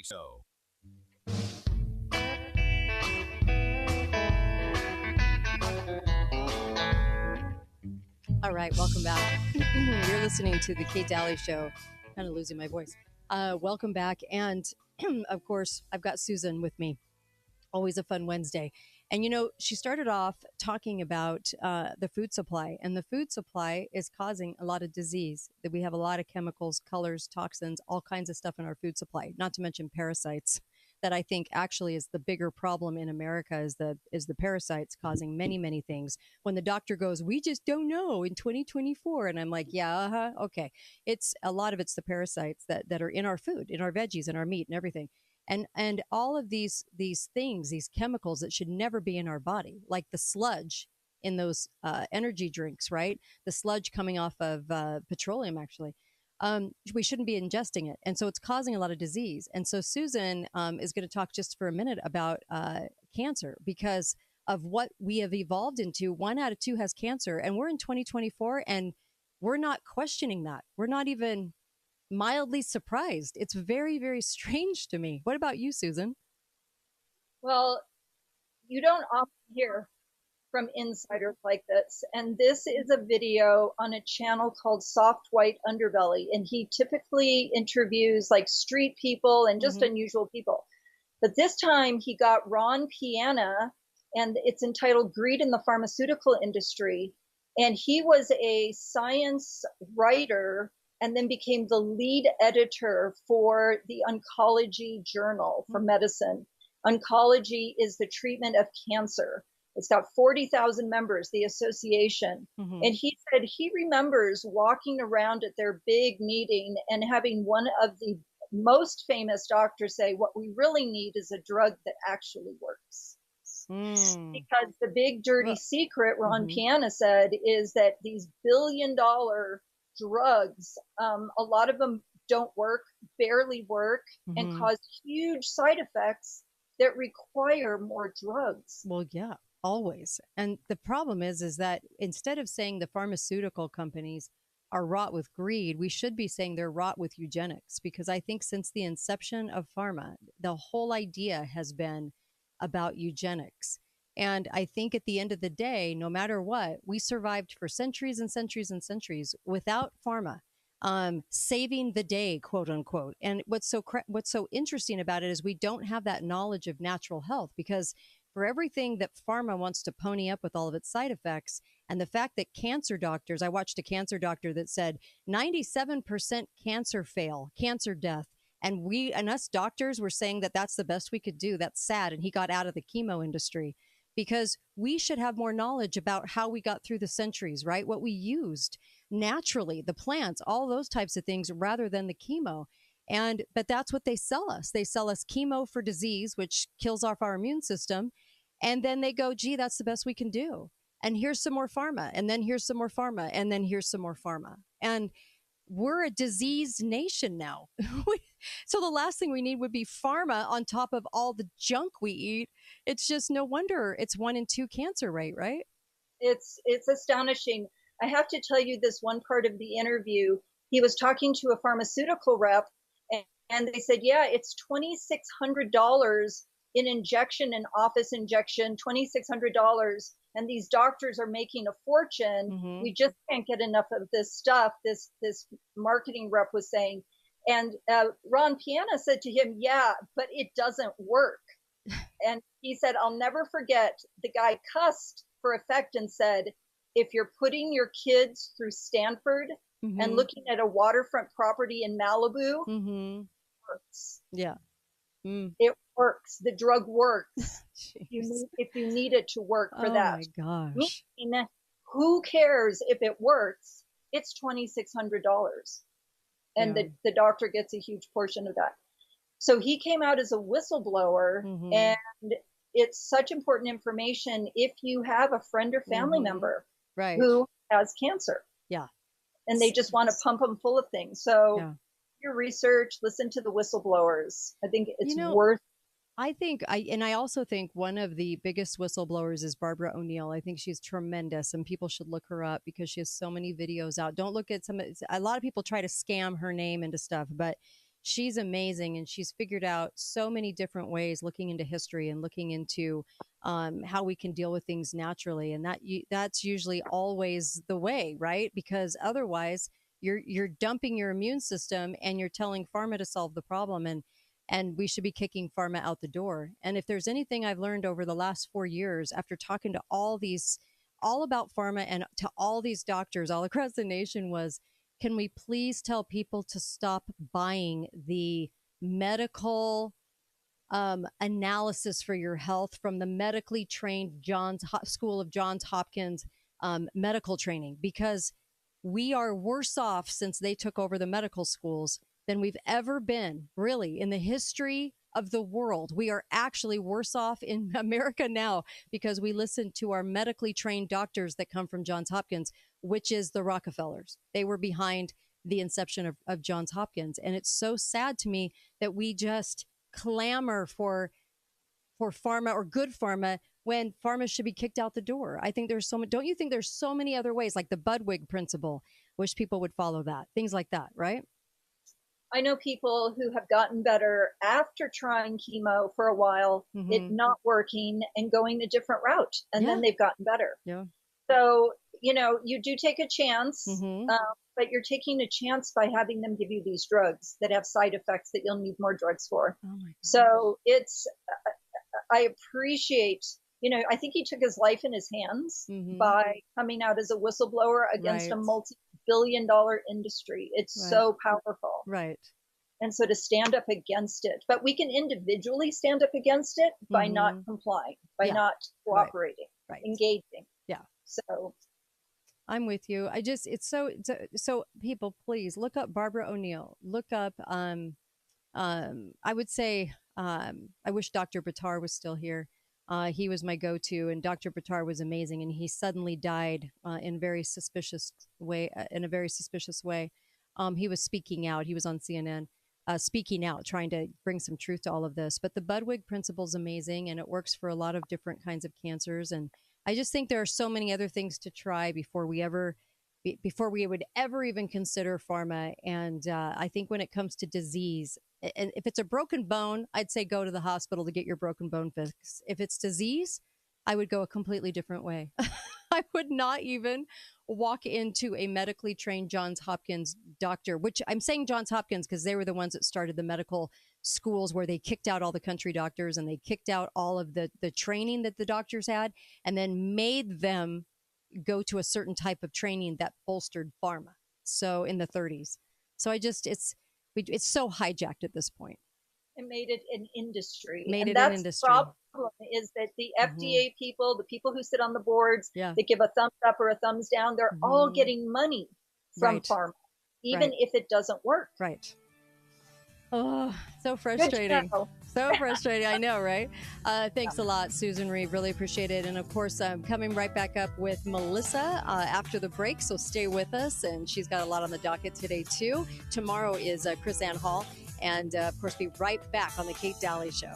Show. All right, welcome back. You're listening to the Kate Daly Show. Kind of losing my voice. Welcome back. And of course, I've got Susan with me. Always a fun Wednesday. And she started off talking about the food supply, and the food supply is causing a lot of disease. That we have a lot of chemicals, colors, toxins, all kinds of stuff in our food supply. Not to mention parasites. That I think actually is the bigger problem in America is the parasites causing many things. When the doctor goes, we just don't know in 2024, and I'm like, yeah, okay. It's a lot of it's the parasites that are in our food, in our veggies, in our meat, and everything and all of these things, these chemicals that should never be in our body, like the sludge in those energy drinks, right? The sludge coming off of petroleum, actually. We shouldn't be ingesting it, and so it's causing a lot of disease. And so Susan is going to talk just for a minute about cancer because of what we have evolved into. 1 out of 2 has cancer, and we're in 2024, and we're not questioning that. We're not even mildly surprised. It's very strange to me. What about you, Susan? Well, you don't often hear from insiders like this. And this is a video on a channel called Soft White Underbelly. And he typically interviews like street people and just unusual people. But this time he got Ron Piana, and it's entitled Greed in the Pharmaceutical Industry. And he was a science writer and then became the lead editor for the Oncology Journal for Medicine. Oncology is the treatment of cancer. It's got 40,000 members, the association. And he said he remembers walking around at their big meeting and having one of the most famous doctors say, what we really need is a drug that actually works. Because the big dirty secret, Ron Piana said, is that these billion-dollar drugs, a lot of them don't work, barely work, and cause huge side effects that require more drugs. Well, yeah, always. And the problem is that instead of saying the pharmaceutical companies are wrought with greed, we should be saying they're wrought with eugenics, because I think since the inception of pharma, the whole idea has been about eugenics. And I think at the end of the day, no matter what, we survived for centuries and centuries and centuries without pharma saving the day, quote unquote. And what's so interesting about it is we don't have that knowledge of natural health, because for everything that pharma wants to pony up with all of its side effects, and the fact that cancer doctors, I watched a cancer doctor that said 97% cancer death. And us doctors were saying that that's the best we could do. That's sad. And he got out of the chemo industry, because we should have more knowledge about how we got through the centuries, right? What we used naturally, the plants, all those types of things, rather than the chemo. But that's what they sell us. They sell us chemo for disease, which kills off our immune system. And then they go, gee, that's the best we can do. And here's some more pharma. And then here's some more pharma. And then here's some more pharma. And we're a diseased nation now. So the last thing we need would be pharma on top of all the junk we eat. It's just no wonder it's 1 in 2 cancer rate, right? It's astonishing. I have to tell you this one part of the interview. He was talking to a pharmaceutical rep, and they said, yeah, it's $2,600 in injection, an office injection, $2,600. And these doctors are making a fortune. We just can't get enough of this stuff. This marketing rep was saying. And Ron Piana said to him, yeah, but it doesn't work. And he said, I'll never forget, the guy cussed for effect and said, if you're putting your kids through Stanford and looking at a waterfront property in Malibu, it works. Yeah. It works. The drug works. If you need it to work for that. Oh my gosh. Meaning, who cares if it works? It's $2,600. And the doctor gets a huge portion of that. So he came out as a whistleblower, and it's such important information if you have a friend or family member who has cancer. Yeah. And they just want to pump them full of things. So your research, listen to the whistleblowers. I think it's worth. I also think one of the biggest whistleblowers is Barbara O'Neill. I think she's tremendous, and people should look her up because she has so many videos out. Don't look at a lot of people try to scam her name into stuff, but she's amazing, and she's figured out so many different ways, looking into history and looking into how we can deal with things naturally, and that's usually always the way, right? Because otherwise, you're dumping your immune system, and you're telling pharma to solve the problem, and we should be kicking pharma out the door. And if there's anything I've learned over the last 4 years, after talking to all about pharma and to all these doctors all across the nation, was, can we please tell people to stop buying the medical analysis for your health from the medically trained School of Johns Hopkins medical training, because we are worse off since they took over the medical schools than we've ever been, really, in the history of the world. We are actually worse off in America now because we listen to our medically trained doctors that come from Johns Hopkins, which is the Rockefellers. They were behind the inception of Johns Hopkins. And it's so sad to me that we just clamor for pharma or good pharma when pharma should be kicked out the door. I think there's so many. Don't you think there's so many other ways, like the Budwig principle? Wish people would follow that. Things like that, right? I know people who have gotten better after trying chemo for a while, it not working, and going a different route, and then they've gotten better. Yeah. So, you do take a chance, but you're taking a chance by having them give you these drugs that have side effects that you'll need more drugs for. Oh my God. So I appreciate, I think he took his life in his hands by coming out as a whistleblower against a multi-billion-dollar industry. It's so powerful. Right. And so to stand up against it, but we can individually stand up against it by not complying, by not cooperating, engaging. Yeah. So I'm with you. It's so people, please look up Barbara O'Neill. Look up, I would say, I wish Dr. Buttar was still here. He was my go-to, and Dr. Buttar was amazing, and he suddenly died in a very suspicious way. He was speaking out. He was on CNN, speaking out, trying to bring some truth to all of this. But the Budwig principle is amazing, and it works for a lot of different kinds of cancers. And I just think there are so many other things to try before we would ever even consider pharma. And I think when it comes to disease, and if it's a broken bone, I'd say go to the hospital to get your broken bone fixed. If it's disease, I would go a completely different way. I would not even walk into a medically trained Johns Hopkins doctor, which I'm saying Johns Hopkins because they were the ones that started the medical schools where they kicked out all the country doctors and they kicked out all of the training that the doctors had and then made them go to a certain type of training that bolstered pharma. So in the 30s. So it's so hijacked at this point. It made it an industry. An industry. The problem is that the FDA people, the people who sit on the boards, that give a thumbs up or a thumbs down, they're all getting money from pharma, even if it doesn't work. Right. Oh, so frustrating. So frustrating. I know, right? Thanks a lot, Susan Reed. Really appreciate it. And of course, I'm coming right back up with Melissa after the break. So stay with us. And she's got a lot on the docket today, too. Tomorrow is Chris Ann Hall. And of course, be right back on the Kate Daly Show.